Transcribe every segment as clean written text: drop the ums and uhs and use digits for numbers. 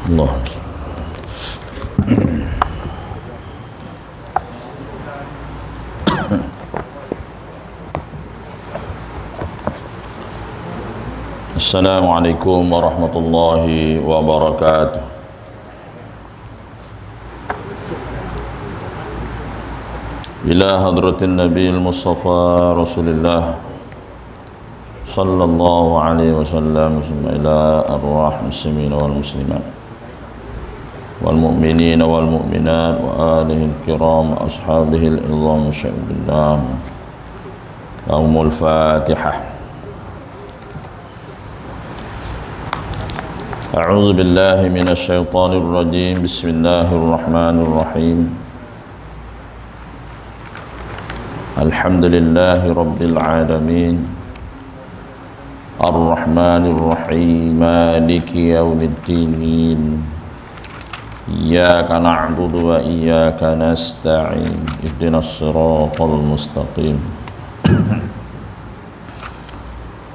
Allah. Assalamualaikum warahmatullahi wabarakatuh. Ila hadratin Nabi al-Mustafa Rasulullah sallallahu alaihi wasallam, ila arwah muslimin wal muslimat wal mu'minin wal mu'minat wa alihi al-kiram ashabihi al-izam syaibillah. Lahumul Fatihah. A'udzu billahi minasy syaithanir rajim. Bismillahirrahmanirrahim. Alhamdulillahi rabbil alamin. Ar-Rahmanir Rahim. Maliki yaumiddin. Iyyaka na'budu wa iyyaka nasta'in. Ihdinas siratal mustaqim.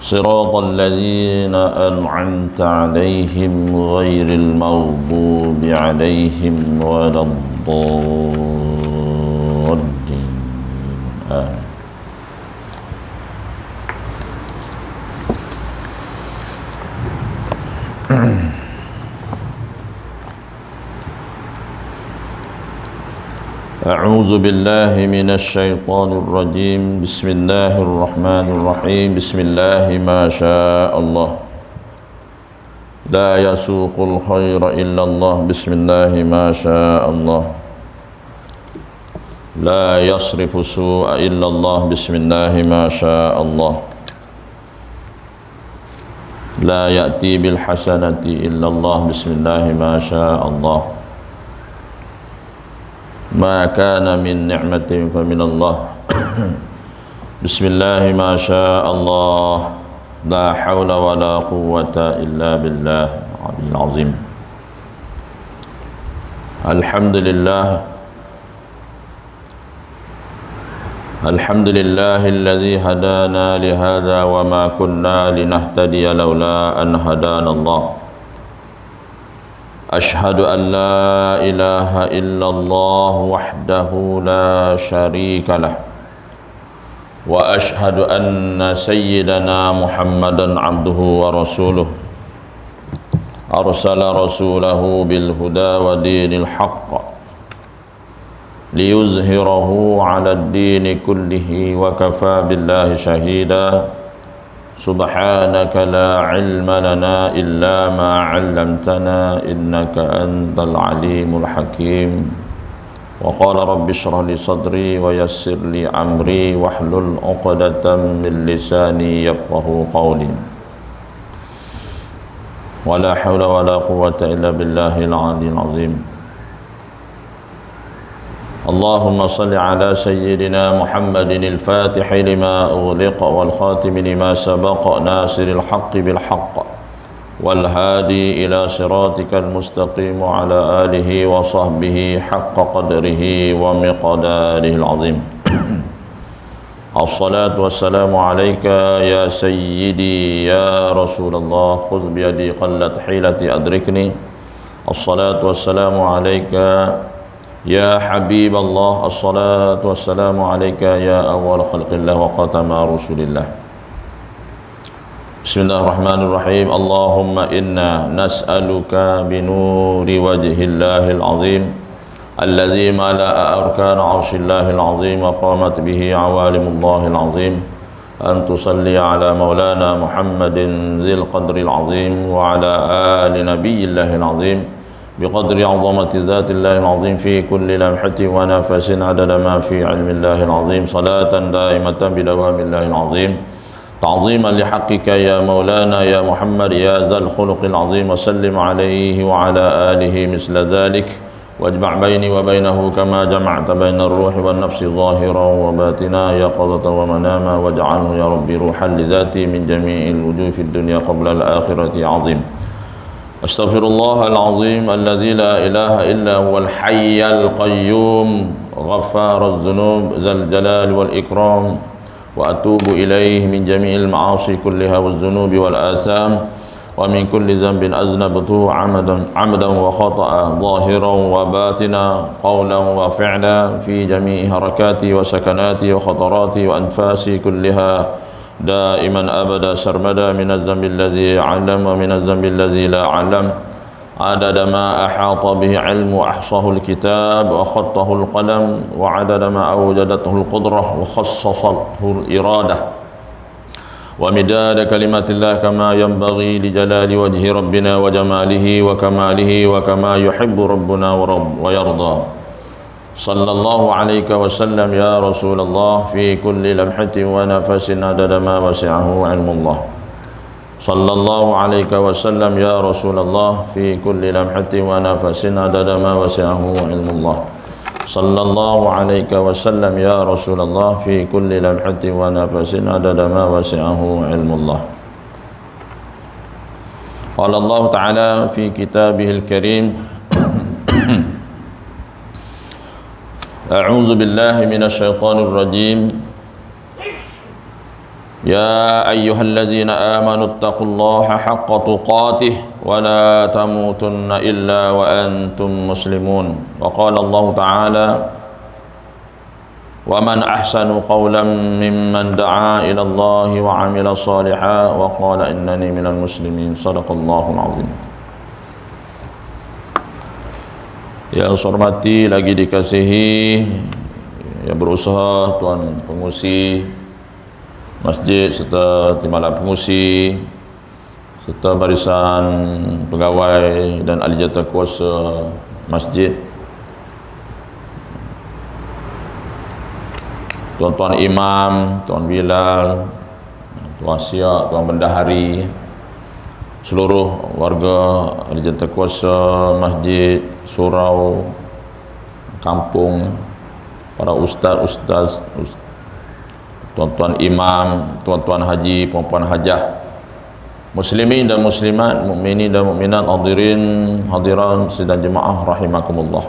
صراط الذين أنعمت عليهم غير المغضوب عليهم ولا الضالين آمين. أعوذ بالله من الشيطان الرجيم. بسم الله الرحمن الرحيم. بسم الله ما شاء الله لا يسوق الخير إلا الله. بسم الله ما شاء الله لا يصرف السوء إلا الله. بسم الله ما شاء الله لا يأتي بالحسنة إلا الله. بسم الله ما شاء الله ما كان من نعمة فمن الله. بسم الله ما شاء الله لا حول ولا قوة إلا بالله العلي العظيم. الحمد لله الذي هدانا لهذا وما كنا لنهتدي لولا أن هدانا الله. أشهد أن لا إله إلا الله وحده لا شريك له وأشهد أن سيدنا محمدا عبده ورسوله أرسل رسوله بالهدى ودين الحق ليظهره على الدين كله وكفى بالله شهيدا. سبحانك لا علم لنا إلا ما علمتنا إنك أنت العليم الحكيم. وقال رب اشرح لي صدري ويسر لي أمري واحلل عقدة من لساني يفقه قولي. ولا حول ولا قوة إلا بالله العلي العظيم. اللهم صل على سيدنا محمد الفاتح لما أغلق والخاتم لما سبق ناصر الحق بالحق والهادي إلى صراطك المستقيم وعلى آله وصحبه حق قدره ومقداره العظيم. الصلاة والسلام عليك يا سيدي يا رسول الله خذ بيدي قلت حيلتي أدركني. الصلاة والسلام عليك يا حبيب الله. الصلاة والسلام عليك يا أول خلق الله وخاتم رسول الله. بسم الله الرحمن الرحيم. اللهم إنا نسألك بنور وجه الله العظيم الذي ملأ أركان عرش الله العظيم وقامت به عوالم الله العظيم أن تصلي على مولانا محمد ذي القدر العظيم وعلى آل نبي الله العظيم بقدر عظمة ذات الله العظيم في كل لمحة ونفس عدد ما في علم الله العظيم صلاة دائمة بدوام الله العظيم تعظيما لحقك يا مولانا يا محمد يا ذا الخلق العظيم. وسلم عليه وعلى آله مثل ذلك واجمع بيني وبينه كما جمعت بين الروح والنفس ظاهرا وباطنا يقظة ومناما واجعله يا ربي روحا لذاتي من جميع الوجوه في الدنيا قبل الآخرة عظيم. أستغفر الله العظيم الذي لا إله إلا هو الحي القيوم غفار الذنوب ذا الجلال والإكرام وأتوب إليه من جميع المعاصي كلها والذنوب والآثام ومن كل ذنب أذنبته عمدا وخطأ ظاهرا وباطنا قولا وفعلا في جميع حركاتي وسكناتي وخطراتي وأنفاسي كلها دائما أبدا سرمدا من الذنب الذي علم ومن الذنب الذي لا علم عدد ما أحاط به علم وأحصاه الكتاب وخطه القلم وعدد ما أوجدته القدرة وخصصته الإرادة ومداد كلمات الله كما ينبغي لجلال وجه ربنا وجماله وكماله وكما يحب ربنا ويرضى صلى الله عليك وسلم يا رسول الله في كل لمحة ونفس عدد ما وسعه علم الله صلى الله عليك وسلم يا رسول الله في كل لمحة ونفس عدد ما وسعه علم الله صلى الله عليك وسلم يا رسول الله في كل لمحة ونفس عدد ما وسعه علم الله. قال الله تعالى في كتابه الكريم أعوذ بالله من الشيطان الرجيم يا أيها الذين آمنوا اتقوا الله حق تقاته ولا تموتن إلا وأنتم مسلمون وقال الله تعالى ومن أحسن قولا ممن دعا إلى الله وعمل صالحا وقال إنني من المسلمين صدق الله العظيم. Yang saya hormati lagi dikasihi, yang berusaha Tuan Pengurusi Masjid serta timbalan pengurusi serta barisan pegawai dan ahli jawatankuasa masjid, tuan-tuan imam, tuan Bilal, tuan Siak, tuan Bendahari, seluruh warga ahli jawatankuasa masjid, surau, kampung, para ustaz, tuan-tuan imam, tuan-tuan haji, puan-puan hajah, muslimin dan muslimat, mukminin dan mukminat, hadirin hadiran sidang jemaah rahimakumullah.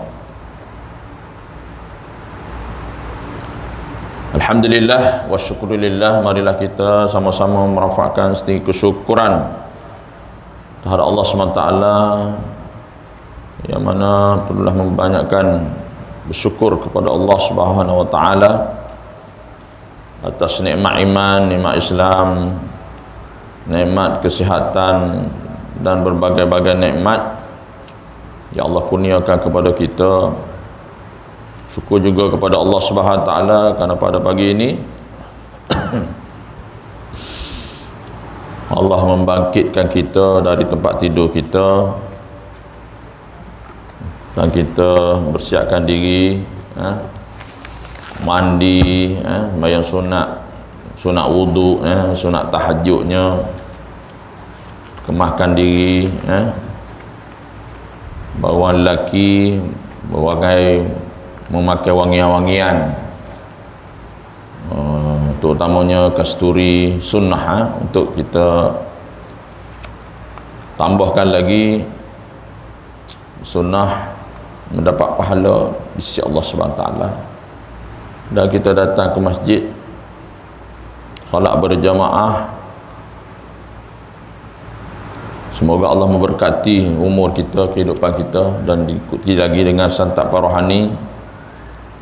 Alhamdulillah wa syukurillah, marilah kita sama-sama merafakkan setinggi kesyukuran terhadap Allah SWT, yang mana perlulah membanyakkan bersyukur kepada Allah Subhanahu wa taala atas nikmat iman, nikmat Islam, nikmat kesihatan dan berbagai-bagai nikmat yang Allah kurniakan kepada kita. Syukur juga kepada Allah Subhanahu wa taala kerana pada pagi ini Allah membangkitkan kita dari tempat tidur kita dan kita bersiapkan diri, mandi, sembahyang sunat wudu, sunat tahajudnya, kemahkan diri, bawa lelaki berbagai memakai wangian-wangian, terutamanya kasturi sunnah, untuk kita tambahkan lagi sunnah mendapat pahala di sisi Allah Subhanahu wa taala. Dan kita datang ke masjid solat berjamaah, semoga Allah memberkati umur kita, kehidupan kita, dan diikuti lagi dengan santapan rohani,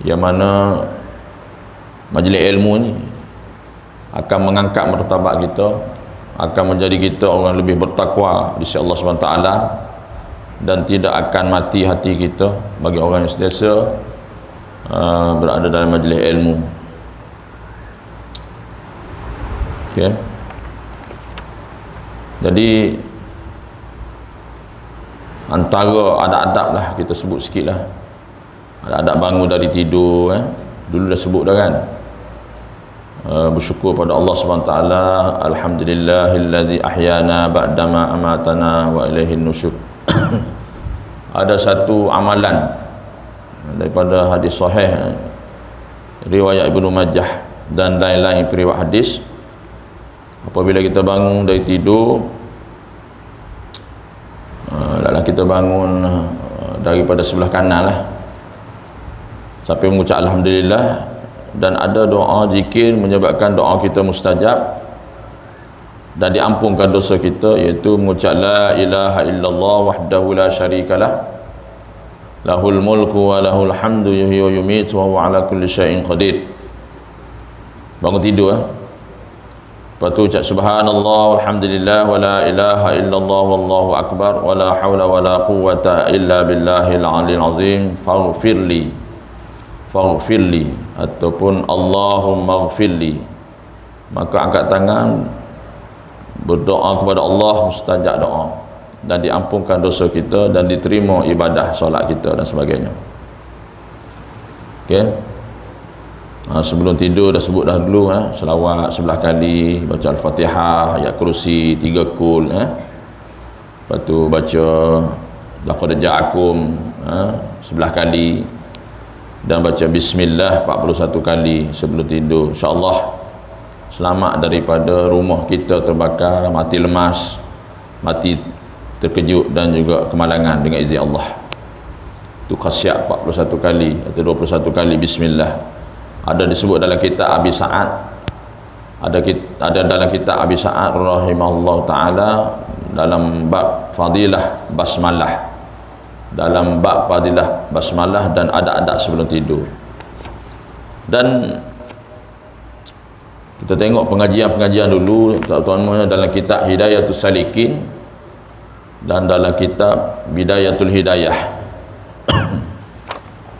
yang mana majlis ilmu ni akan mengangkat martabat kita, akan menjadi kita orang lebih bertakwa di sisi Allah Subhanahu wa taala, dan tidak akan mati hati kita bagi orang yang sentiasa berada dalam majlis ilmu. Okay. Jadi antara adab-adab lah, kita sebut sikit lah. Adab-adab bangun dari tidur, dulu dah sebut dah kan. Bersyukur pada Allah SWT. Alhamdulillahilladzi ahyana ba'dama amatana wa ilaihin nusyur. Ada satu amalan daripada hadis sahih riwayat Ibnu Majah dan lain-lain periwayat hadis, apabila kita bangun dari tidur, dalam kita bangun daripada sebelah kanan lah, sampai mengucap Alhamdulillah, dan ada doa zikir menyebabkan doa kita mustajab. dan diampunkan dosa kita, iaitu mengucap la ilaha illallah wahdahu la syarikalah lahul mulku wa lahul hamdu yuhyi wa yumiitu wa huwa ala kulli syai'in qadir. Bangun tidur lepas tu ucap subhanallah walhamdulillah wa la ilaha illallah wallahu akbar wa la hawla wa la quwwata illa billahil aliyil azim faghfirli ataupun Allahumma ghfirli. Maka angkat tangan, berdoa kepada Allah, mustajab doa, dan diampunkan dosa kita dan diterima ibadah solat kita dan sebagainya. Okey. Sebelum tidur dah sebut dah dulu selawat 11 kali, baca al-Fatihah, ayat kursi 3 kul, lepas tu baca laqad ja'akum 11 kali, dan baca bismillah 41 kali sebelum tidur. InsyaAllah selamat daripada rumah kita terbakar, mati lemas, mati terkejut dan juga kemalangan dengan izin Allah. Itu khasiat 41 kali atau 21 kali bismillah. Ada disebut dalam kitab Abi Sa'ad, ada dalam kitab Abi Sa'ad rahimahullah ta'ala dalam bab fadilah basmalah, dalam bab fadilah basmalah dan adab-adab sebelum tidur. Dan kita tengok pengajian-pengajian dulu, terutamanya dalam kitab Hidayatul Salikin dan dalam kitab Bidayatul Hidayah.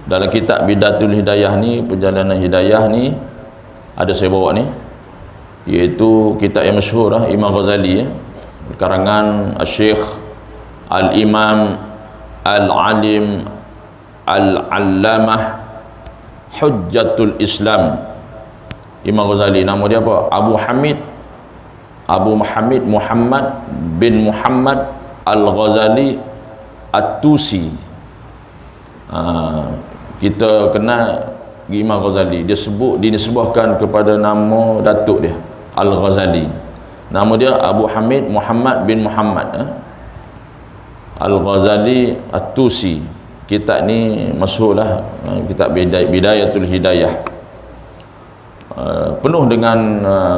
Dalam kitab Bidayatul Hidayah ni, perjalanan hidayah ni, ada saya bawa ni, iaitu kitab yang masyhur Imam Ghazali, karangan Syekh Al-Imam Al-Alim Al-Allamah Hujjatul Islam Imam Ghazali. Nama dia apa? Abu Muhammad Muhammad bin Muhammad Al-Ghazali At-Tusi. Kita kenal Imam Ghazali, dia dinisbahkan kepada nama datuk dia Al-Ghazali. Nama dia Abu Hamid Muhammad bin Muhammad Al-Ghazali At-Tusi. Kitab ni masyhur lah, kitab Bidayatul Hidayah. Penuh dengan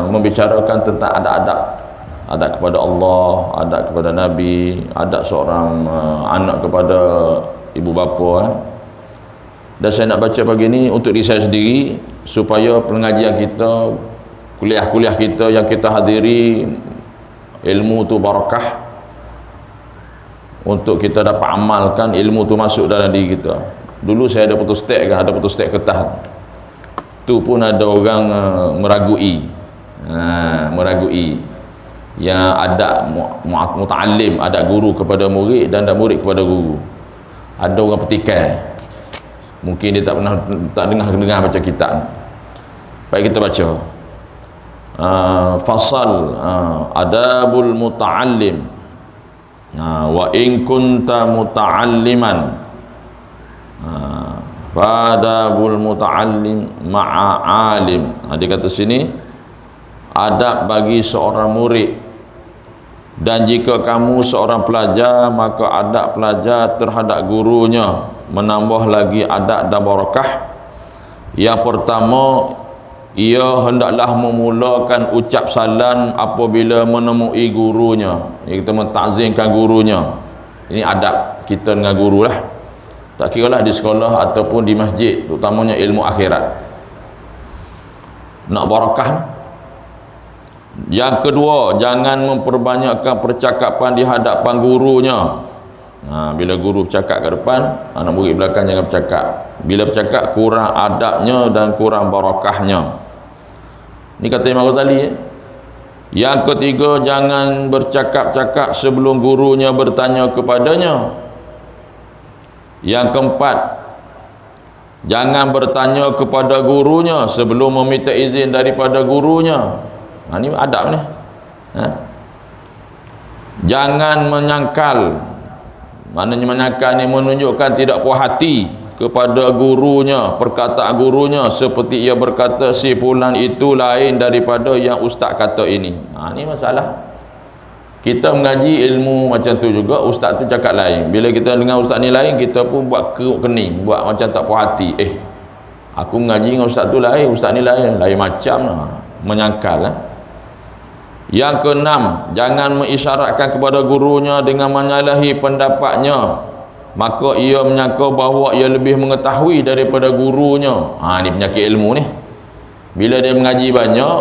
membicarakan tentang adab kepada Allah, adab kepada Nabi, adab seorang anak kepada ibu bapa. Dan saya nak baca pagi ni untuk diri saya sendiri, supaya pengajian kita, kuliah-kuliah kita yang kita hadiri, ilmu tu barakah, untuk kita dapat amalkan ilmu tu masuk dalam diri kita. Dulu saya ada photostat kertas tu pun ada orang meragui yang ada muta'allim, ada guru kepada murid dan ada murid kepada guru. Ada orang petikai, mungkin dia tak dengar baca kitab. Baik, kita baca fasal adabul muta'allim wa in kunta muta'alliman fadabul muta'allim ma'a alim. Dia kata sini, adab bagi seorang murid, dan jika kamu seorang pelajar, maka adab pelajar terhadap gurunya menambah lagi adab dan barakah. Yang pertama, ia hendaklah memulakan ucap salam apabila menemui gurunya. Kita mentakzimkan gurunya. Ini adab kita dengan guru lah, tak kira lah di sekolah ataupun di masjid, terutamanya ilmu akhirat. Nak barakah. Yang kedua, jangan memperbanyakkan percakapan di hadapan gurunya. Bila guru bercakap ke depan, anak murid belakang jangan bercakap. Bila bercakap, kurang adabnya dan kurang barakahnya. Ini kata Imam Ghazali. Yang ketiga, jangan bercakap-cakap sebelum gurunya bertanya kepadanya. Yang keempat, jangan bertanya kepada gurunya sebelum meminta izin daripada gurunya. Ini adab ni. Jangan menyangkal. Maknanya menyangkal ni menunjukkan tidak puas hati kepada gurunya, perkataan gurunya, seperti ia berkata si fulan itu lain daripada yang ustaz kata ini. Ini masalah. Kita mengaji ilmu macam tu juga, ustaz tu cakap lain. Bila kita dengar ustaz ni lain, kita pun buat keruk kening, buat macam tak puas hati. Aku mengaji dengan ustaz tu lain, ustaz ni lain macam lah. Menyangkal lah. Yang keenam, jangan mengisyaratkan kepada gurunya dengan menyalahi pendapatnya, maka ia menyangka bahawa ia lebih mengetahui daripada gurunya. Ni penyakit ilmu ni. Bila dia mengaji banyak,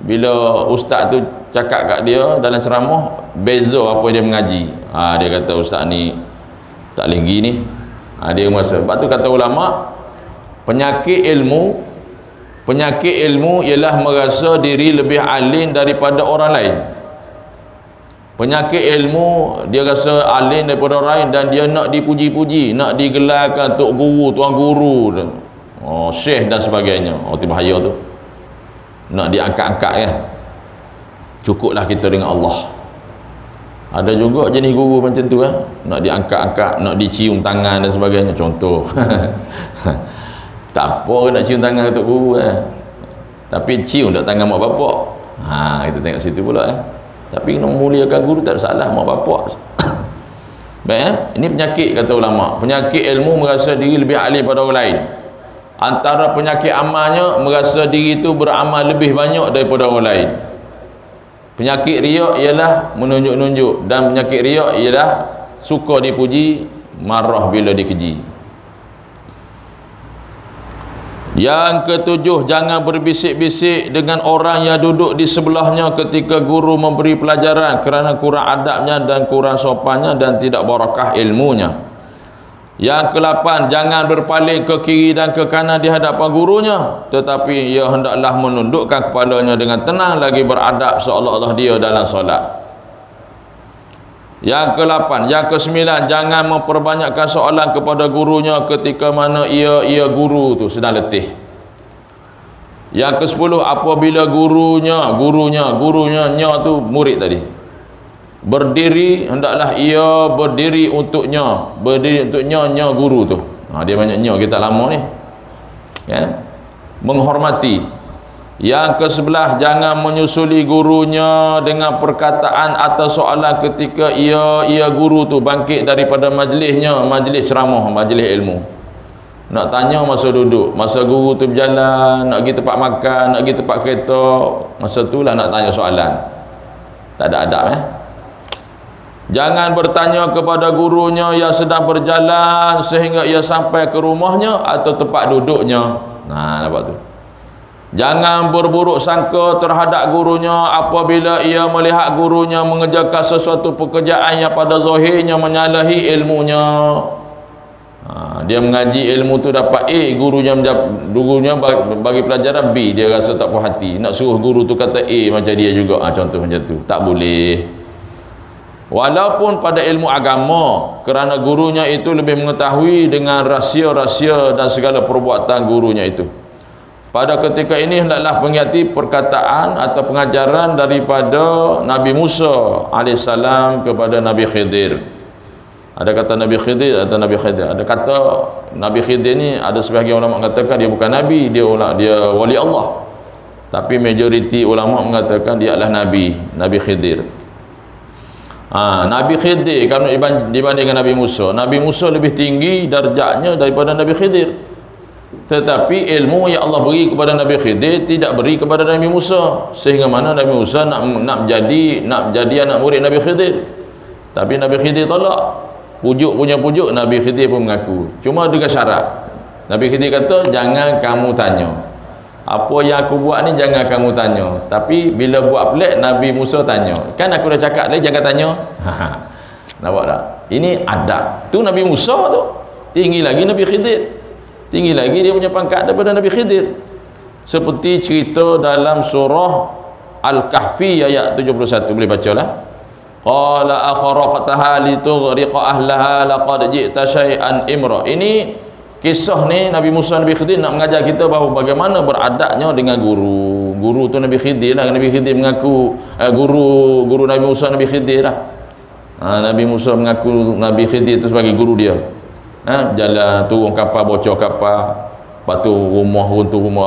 bila ustaz tu cakap kat dia dalam ceramah, beza apa dia mengaji. Dia kata ustaz ni tak boleh pergi ni. Dia merasa. Sebab tu kata ulama, penyakit ilmu ialah merasa diri lebih alim daripada orang lain. Penyakit ilmu, dia rasa alim daripada orang lain dan dia nak dipuji-puji, nak digelarkan tok guru, tuan guru, syekh dan sebagainya. Itu bahaya tu. Nak diangkat-angkat ya. Cukuplah kita dengan Allah. Ada juga jenis guru macam tu nak diangkat-angkat, nak dicium tangan dan sebagainya. Contoh. Tak apa nak cium tangan tok guru tapi cium tak tangan mak bapak. Kita tengok situ pula Tapi nak memuliakan guru tak ada salah, mak bapak. Baik ini penyakit kata ulama. Penyakit ilmu merasa diri lebih alim pada orang lain. Antara penyakit amalnya merasa diri itu beramal lebih banyak daripada orang lain. Penyakit riak ialah menunjuk-nunjuk, dan penyakit riak ialah suka dipuji, marah bila dikeji. Yang ketujuh, jangan berbisik-bisik dengan orang yang duduk di sebelahnya ketika guru memberi pelajaran, kerana kurang adabnya dan kurang sopannya dan tidak barakah ilmunya. Yang ke-8, jangan berpaling ke kiri dan ke kanan di hadapan gurunya, tetapi ia hendaklah menundukkan kepalanya dengan tenang lagi beradab seolah-olah dia dalam solat. Yang ke-8, yang ke-9, jangan memperbanyakkan soalan kepada gurunya ketika mana ia guru tu sedang letih. Yang ke-10, apabila gurunya nya tu murid tadi berdiri, hendaklah ia berdiri untuknya nya guru tu. Dia banyak nya, kita lama ni menghormati. Yang ke-11, jangan menyusuli gurunya dengan perkataan atau soalan ketika ia guru tu bangkit daripada majlisnya, majlis ceramah, majlis ilmu. Nak tanya masa duduk, masa guru tu berjalan, nak pergi tempat makan, nak pergi tempat kereta, masa tu lah nak tanya soalan. Tak ada adab Jangan bertanya kepada gurunya yang sedang berjalan sehingga ia sampai ke rumahnya atau tempat duduknya. Nampak tu. Jangan berburuk sangka terhadap gurunya apabila ia melihat gurunya mengerjakan sesuatu pekerjaan yang pada zahirnya menyalahi ilmunya. Dia mengaji ilmu tu dapat A, gurunya bagi pelajaran B, dia rasa tak puas hati, nak suruh guru tu kata A macam dia juga. Contoh macam tu, tak boleh. Walaupun pada ilmu agama, kerana gurunya itu lebih mengetahui dengan rahsia-rahsia dan segala perbuatan gurunya itu. Pada ketika ini hendaklah mengerti perkataan atau pengajaran daripada Nabi Musa alaihissalam kepada Nabi Khidir. Ada kata Nabi Khidir atau Nabi Khidir. Ada kata Nabi Khidir ni, ada sebahagian ulama mengatakan dia bukan Nabi, dia wali Allah. Tapi majoriti ulama mengatakan dia adalah Nabi Khidir. Nabi Khidir kalau dibandingkan Nabi Musa lebih tinggi darjatnya daripada Nabi Khidir. Tetapi ilmu yang Allah beri kepada Nabi Khidir tidak beri kepada Nabi Musa, sehingga mana Nabi Musa nak jadi anak murid Nabi Khidir. Tapi Nabi Khidir tolak. Pujuk Nabi Khidir pun mengaku, cuma dengan syarat. Nabi Khidir kata, jangan kamu tanya apa yang aku buat ni, jangan kamu tanya. Tapi bila buat pelik, Nabi Musa tanya. Kan aku dah cakap tadi jangan tanya. Nampak tak? Ini adab. Tu Nabi Musa tu. Tinggi lagi Nabi Khidir. Tinggi lagi dia punya pangkat daripada Nabi Khidir. Seperti cerita dalam surah Al-Kahfi ayat 71, boleh bacalah. Qala akharaqtaha litughriqa ahlaha laqad ji'ta syai'an imra. Ini kisah ni Nabi Musa Nabi Khidir nak mengajar kita bahawa bagaimana beradabnya dengan guru. Guru tu Nabi Khidir lah. Nabi Khidir mengaku guru Nabi Musa Nabi Khidir lah. Nabi Musa mengaku Nabi Khidir tu sebagai guru dia. Jalan turun kapal, bocor kapal, lepas tu rumah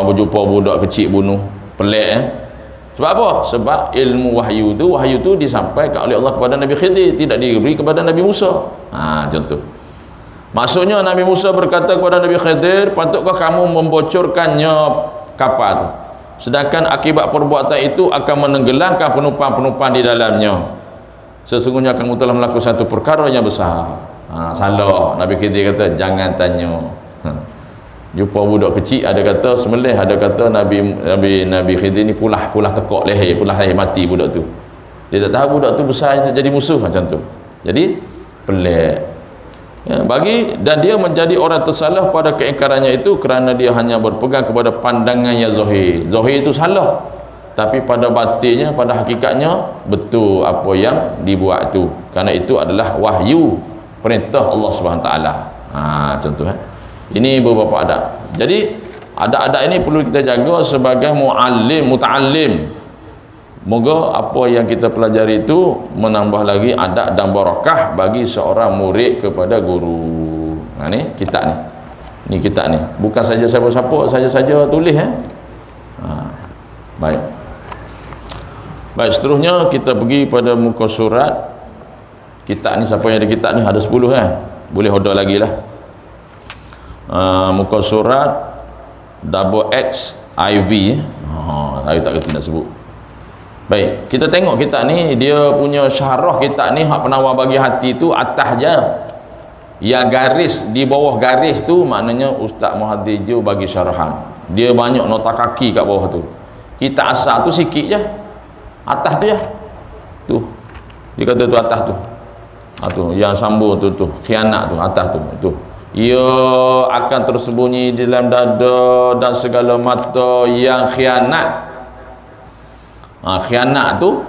berjumpa budak kecil bunuh. Pelik Sebab apa? Sebab ilmu wahyu tu disampaikan oleh Allah kepada Nabi Khidir, tidak diberi kepada Nabi Musa. Contoh. Maksudnya Nabi Musa berkata kepada Nabi Khidir, patutkah kamu membocorkannya kapal tu sedangkan akibat perbuatan itu akan menenggelamkan penumpang-penumpang di dalamnya. Sesungguhnya kamu telah melakukan satu perkara yang besar. Salah. Nabi Khidir kata jangan tanya. Jumpa budak kecil, ada kata sembelih, ada kata Nabi Khidir ni pulah tekak leher, mati budak tu. Dia tak tahu budak tu besar jadi musuh macam tu. Jadi pelik. Dan dia menjadi orang tersalah pada keingkarannya itu kerana dia hanya berpegang kepada pandangan yang zahir. Zahir itu salah, tapi pada batinnya, pada hakikatnya betul apa yang dibuat itu, kerana itu adalah wahyu perintah Allah Subhanahu taala. Contoh ini beberapa adab. Jadi adab-adab ini perlu kita jaga sebagai muta'allim. Moga apa yang kita pelajari itu menambah lagi adab dan barakah bagi seorang murid kepada guru. Ni kitab ni. Ni kitab ni. Bukan saja siapa-siapa saja tulis Baik. Baik, seterusnya kita pergi pada muka surat. Kitab ni, siapa yang ada kitab ni ada 10 Boleh order lagi lah. Muka surat XXIV. Saya tak kerti nak sebut. Baik, kita tengok kitab ni, dia punya syarah kitab ni, hak penawar bagi hati tu atas je. Yang garis, di bawah garis tu maknanya Ustaz Muhaddir Jo bagi syarahan. Dia banyak nota kaki kat bawah tu. Kitab asal tu sikit je. Atas tu je. Tu. Dia kata tu atas tu. Tu yang sambung tu khianat tu atas tu. Tu. Ia akan tersembunyi di dalam dada dan segala mata yang khianat. Khianat tu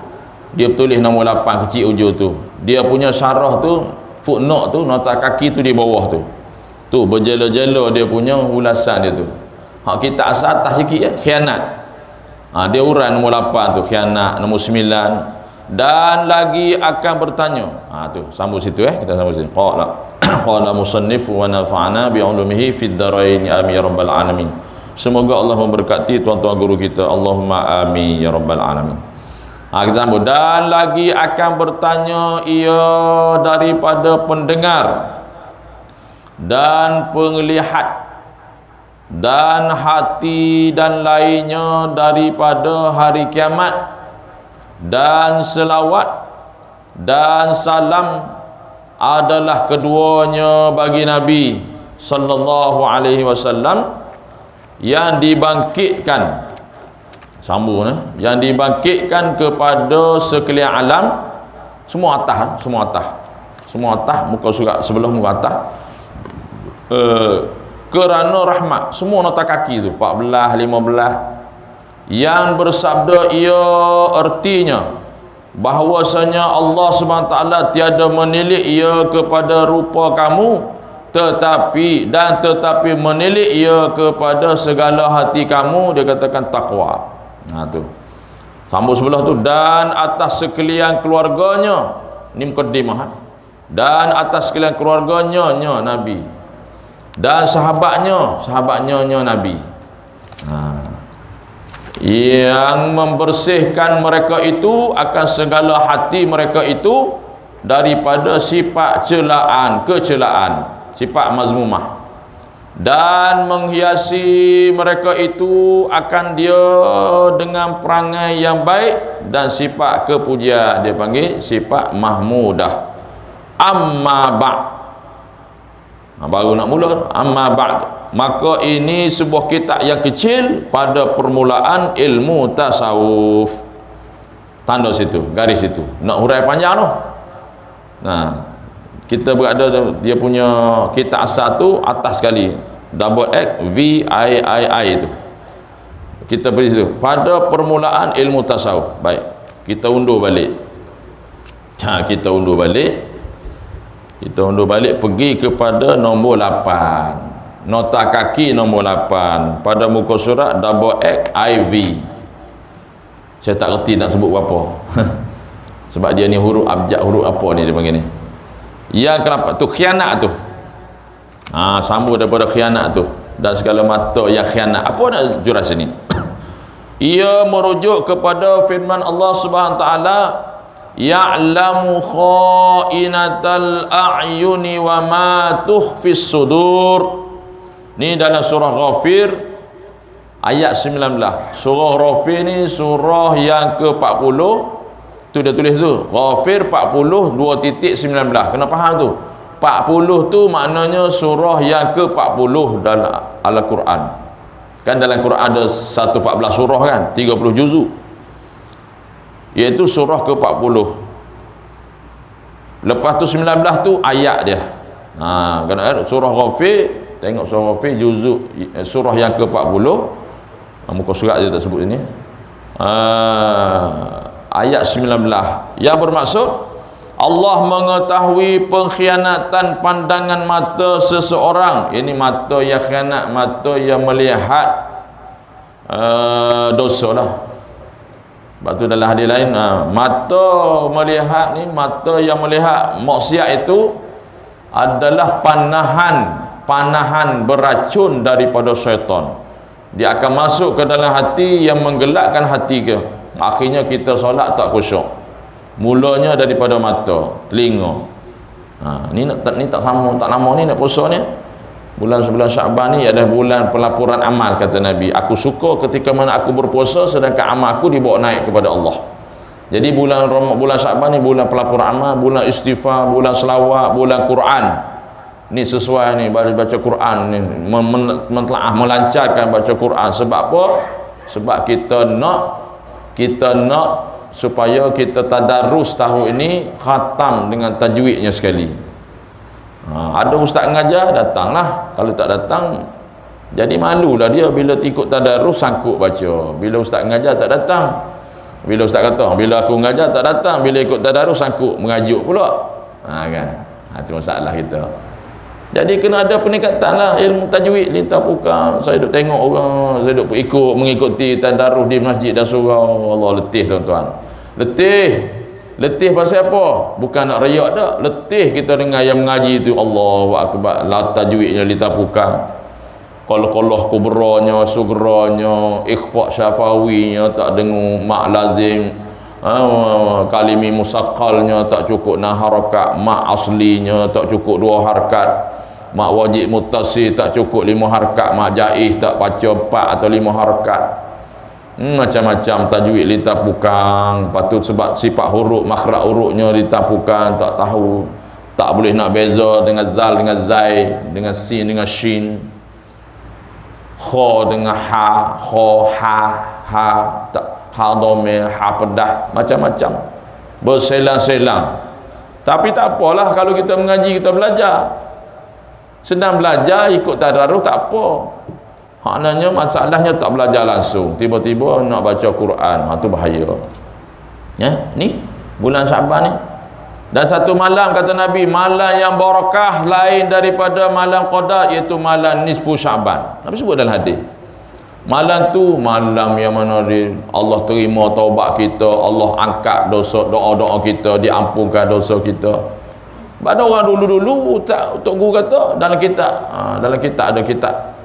dia tulis nombor 8 kecil hujung tu. Dia punya syarah tu, footnote tu, nota kaki tu di bawah tu. Tu berjela-jela dia punya ulasan dia tu. Hak kita asal atas sikit khianat. Dia uraian nombor 8 tu, khianat. Nombor 9, dan lagi akan bertanya. Tu sambung situ kita sambung situ. Qala musannif wa nafa'ana bi 'ulumihi fid dharain amin ya rabbal alamin. Semoga Allah memberkati tuan-tuan guru kita. Allahumma amin ya rabbal alamin. Kita sambung. Dan lagi akan bertanya ia daripada pendengar dan penglihat dan hati dan lainnya daripada hari kiamat, dan selawat dan salam adalah keduanya bagi Nabi sallallahu alaihi wasallam yang dibangkitkan, sambung yang dibangkitkan kepada sekalian alam. Semua atas muka surat sebelah muka atas, kerana rahmat. Semua nota kaki tu 14, 15 yang bersabda ia artinya bahwasanya Allah SWT tiada menilik ia kepada rupa kamu, tetapi menilik ia kepada segala hati kamu. Dia katakan takwa. Tu sambung sebelah tu, dan atas sekalian keluarganya. Ni mukaddimah. Dan atas sekalian keluarganya Nabi, dan sahabatnya Nabi, yang membersihkan mereka itu akan segala hati mereka itu daripada sifat kecelaan, sifat mazmumah, dan menghiasi mereka itu akan dia dengan perangai yang baik dan sifat kepujian. Dia panggil sifat mahmudah. Amma ba'd, baru nak mula. Amma ba'd, maka ini sebuah kitab yang kecil pada permulaan ilmu tasawuf. Tanda situ, garis situ. Nak hurai panjang tu. Kita berada dia punya kitab asal tu atas sekali, XXVIII itu. Kita beri situ pada permulaan ilmu tasawuf. Baik, kita undur balik. Kita undur balik pergi kepada nombor 8. Nota kaki nombor 8 pada muka surat XXIV. Saya tak reti nak sebut berapa. Sebab dia ni huruf abjad, huruf apa ni dia panggil ni. Yang kenapa tu khianat tu. Sambung daripada khianat tu dan segala mata yang khianat. Apa nak juras sini? Ia merujuk kepada firman Allah Subhanahu taala, ya'lamu kha'inatal a'yuni wa ma tukhfis sudur. Ni dalam surah Ghafir ayat 19. Surah Ghafir ni surah yang ke-40. Tu dia tulis tu, Ghafir 40 2.19. Kena faham tu. 40 tu maknanya surah yang ke-40 dalam Al-Quran. Kan dalam Quran ada 114 surah kan, 30 juzuk. Iaitu surah ke-40. Lepas tu 19 tu ayat dia. Kena surah Ghafir, tengok surah Ghafir juzuk surah yang ke-40. Muka surat dia tak sebut ini. Ayat 19 yang bermaksud Allah mengetahui pengkhianatan pandangan mata seseorang. Ini mata yang khianat, mata yang melihat dosa lah. Sebab tu dalam hadis lain, mata melihat ni, mata yang melihat maksiat itu adalah panahan beracun daripada syaitan. Dia akan masuk ke dalam hati yang menggelakkan hati ke. Akhirnya kita solat tak khusyuk. Mulanya daripada mata, telinga. Ni tak lama ni nak puasa ni. Bulan Syaban ni adalah bulan pelapuran amal, kata Nabi. Aku suka ketika mana aku berpuasa sedangkan amal aku dibawa naik kepada Allah. Jadi bulan Syaban ni bulan pelapuran amal, bulan istighfar, bulan selawat, bulan Quran. Ni sesuai ni baca Quran ni, mentelaah melancarkan baca Quran. Sebab apa? Sebab kita nak supaya kita tadarus tahun ini khatam dengan tajwidnya sekali. Ada ustaz ngajar, datanglah. Kalau tak datang, jadi malulah dia bila ikut tadarus sangkut baca. Bila ustaz ngajar tak datang, bila ustaz kata bila aku ngajar tak datang, bila ikut tadarus sangkut mengajuk pula. Kan, itu masalah kita. Jadi kena ada peningkatan lah ilmu tajwid. Lintah puka, saya duk tengok orang, saya duk mengikuti tadarus di masjid dan surau. Allah, letih tuan-tuan, letih pasal apa? Bukan nak riak dak, letih kita dengar yang mengaji tu. Allahu akbar, la tajwidnya lintah puka, qalqalah kubranya, sugranya, ikhfa syafawinya tak dengar, mak lazim, kalimi musaqqalnya tak cukup 6 harakat, mak aslinya tak cukup 2 harakat, mak wajib muttasil tak cukup 5 harakat, mak jaiz tak baca 4 atau 5 harakat. Macam-macam tajwid lidah bukang. Patut sebab sifat huruf, makhraj hurufnya lidah bukang tak tahu, tak boleh nak beza dengan zal dengan zai, dengan sin dengan shin, kha dengan ha, ha tak, ha dhamir, ha pedah, macam-macam berselang-selang. Tapi tak apalah, kalau kita mengaji, kita belajar, senang belajar, ikut tadarus tak apa. Maknanya masalahnya tak belajar langsung, tiba-tiba nak baca Quran, tu bahaya. Ni bulan Syaban ni. Dan satu malam, kata Nabi, malam yang barakah lain daripada malam Qadar, iaitu malam nisfu Syaban. Nabi sebut dalam hadis. Malam tu malam yang mana Allah terima taubat kita, Allah angkat doa-doa kita, diampunkan dosa kita. Pada orang dulu-dulu tak, Tok Guru kata dalam kitab, ada kitab,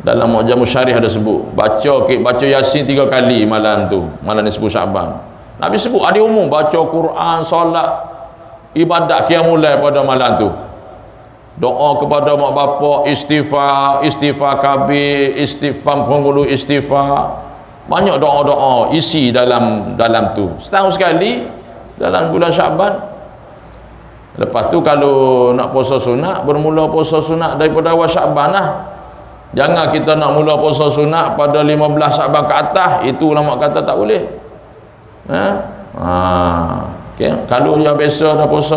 dalam Mu'jamul Syarih ada sebut, baca Yasin 3 kali malam tu, malam nisfu Syaban. Nabi sebut ada umum baca Quran, solat, ibadat qiyamul lail pada malam tu. Doa kepada mak bapak, istighfar kabir, istighfar penghulu istighfar. Banyak doa-doa isi dalam tu. Setahun sekali dalam bulan Syaban. Lepas tu kalau nak puasa sunat, bermula puasa sunat daripada awal Syaban lah. Jangan kita nak mula puasa sunat pada 15 Syaban ke atas. Itu ulama kata tak boleh. Okay. Kalau yang biasa dah puasa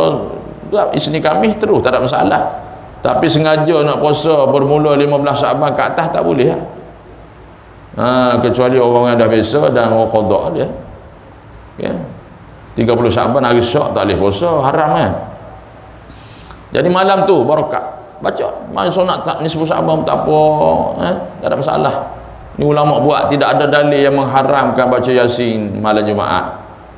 Isnin Khamis terus tak ada masalah. Tapi sengaja nak puasa bermula 15 Syaban ke atas tak boleh lah. Kecuali orang yang dah biasa dan orang qada dia. Okay. 30 Syaban hari Syak tak boleh puasa, haram kan. Jadi malam tu barakat. Baca malam sunat tak nisfu Syaban tak apa, tak ada masalah. Ni ulama buat, tidak ada dalil yang mengharamkan baca Yasin malam Jumaat,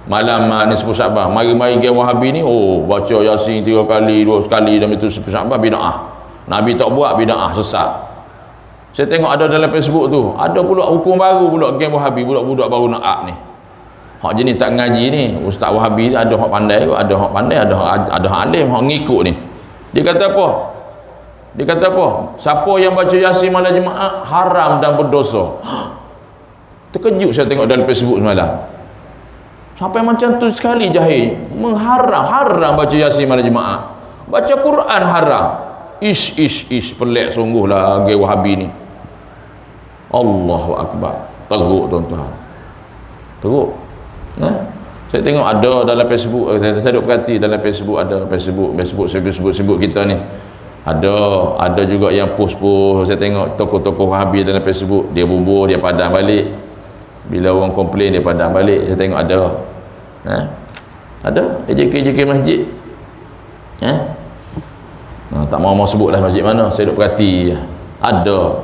malam nisfu Syaban. Mari-mari geng Wahabi ni, baca Yasin 3 kali, 2 kali dalam itu nisfu Syaban, bid'ah. Nabi tak buat, bid'ah, sesat. Saya tengok ada dalam Facebook tu, ada pula hukum baru pula geng Wahabi, budak-budak baru nak ni. Hak jenis tak ngaji ni, Ustaz Wahabi ada hak pandai, ada hak alim, hak ngikut ni. Dia kata apa? Siapa yang baca Yasin malam Jumaat haram dan berdosa. Terkejut saya tengok dalam Facebook semalam. Sampai macam tu sekali jahil. Haram baca Yasin malam Jumaat. Baca Quran haram. Ish, pelik sungguhlah gay Wahabi ni. Allahu Akbar. Teruk tuan-tuan. Teruk. Saya tengok ada dalam Facebook, saya duk perhati dalam Facebook, ada Facebook kita ni. Ada juga yang post, saya tengok tokoh-tokoh Wahabi dalam Facebook, dia bubuh, dia padam balik. Bila orang komplain dia padam balik. Saya tengok ada. Ada JK masjid. Tak mau sebutlah masjid mana, saya duk perhati. Ada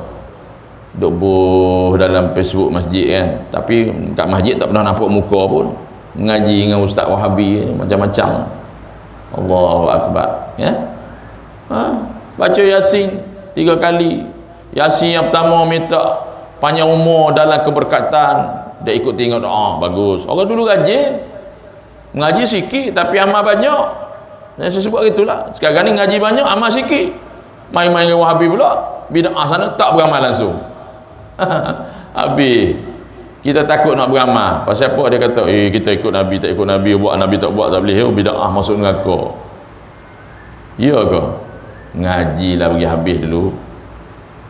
duk buh dalam Facebook masjid kan. Tapi kat masjid tak pernah nampak muka pun. Mengaji dengan Ustaz Wahabi macam-macam. Allahu Akbar. Baca Yasin 3 kali. Yasin yang pertama minta panjang umur dalam keberkatan, dia ikut tengok doa, bagus. Orang dulu rajin mengaji sikit tapi amal banyak. Saya sebut gitulah. Sekarang ni ngaji banyak, amal sikit. Main-main dengan Wahabi pula, bid'ah sana tak beramal langsung. Habis kita takut nak beramal. Pasal apa? Dia kata kita ikut Nabi, tak ikut Nabi, buat Nabi tak buat tak boleh, bid'ah masuk neraka. Ya ke? Ngajilah bagi habis dulu.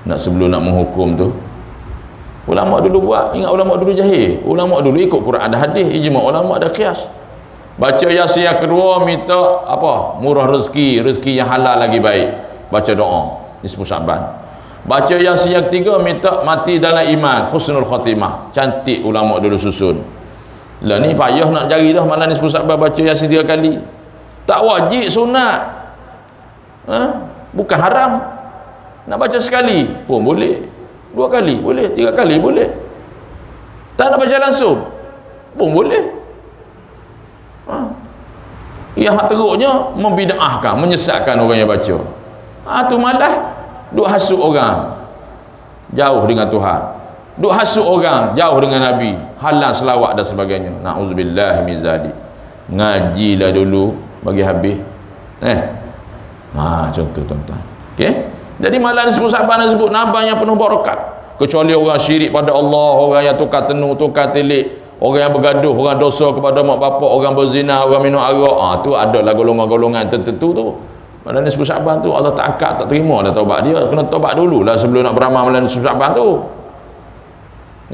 Sebelum nak menghukum tu. Ulama dulu buat. Ingat ulama dulu jahil. Ulama dulu ikut Quran ada hadis, ijma ulama ada qiyas. Baca Yasin yang kedua minta apa? Murah rezeki yang halal lagi baik. Baca doa nisfu Syaban. Baca Yasin yang ketiga minta mati dalam iman, husnul khatimah. Cantik ulama dulu susun. Lah ni payah nak cari dah malam nisfu Syaban baca Yasin 3 kali. Tak wajib, sunat. Bukan haram. Nak baca sekali pun boleh. 2 kali boleh, 3 kali boleh. Tak nak baca langsung pun boleh. Yang hak teruknya membid'ahkan, menyesatkan orang yang baca. Tu malah duk hasut orang jauh dengan Tuhan, duk hasut orang jauh dengan Nabi, halang selawat dan sebagainya. Na'udzubillah min zalik. Ngajilah dulu bagi habis. Contoh tuan-tuan. Okey. Jadi malam nisfu Syaban disebut nabang yang penuh barakat. Kecuali orang syirik pada Allah, orang yang tukar tenung, tukar telik, orang yang bergaduh, orang dosa kepada mak bapak, orang berzina, orang minum arak. Tu adalah golongan-golongan tertentu tu. Malam nisfu Syaban tu Allah tak angkat, tak terima dah taubat dia. Kena taubat dululah sebelum nak beramal malam nisfu Syaban tu.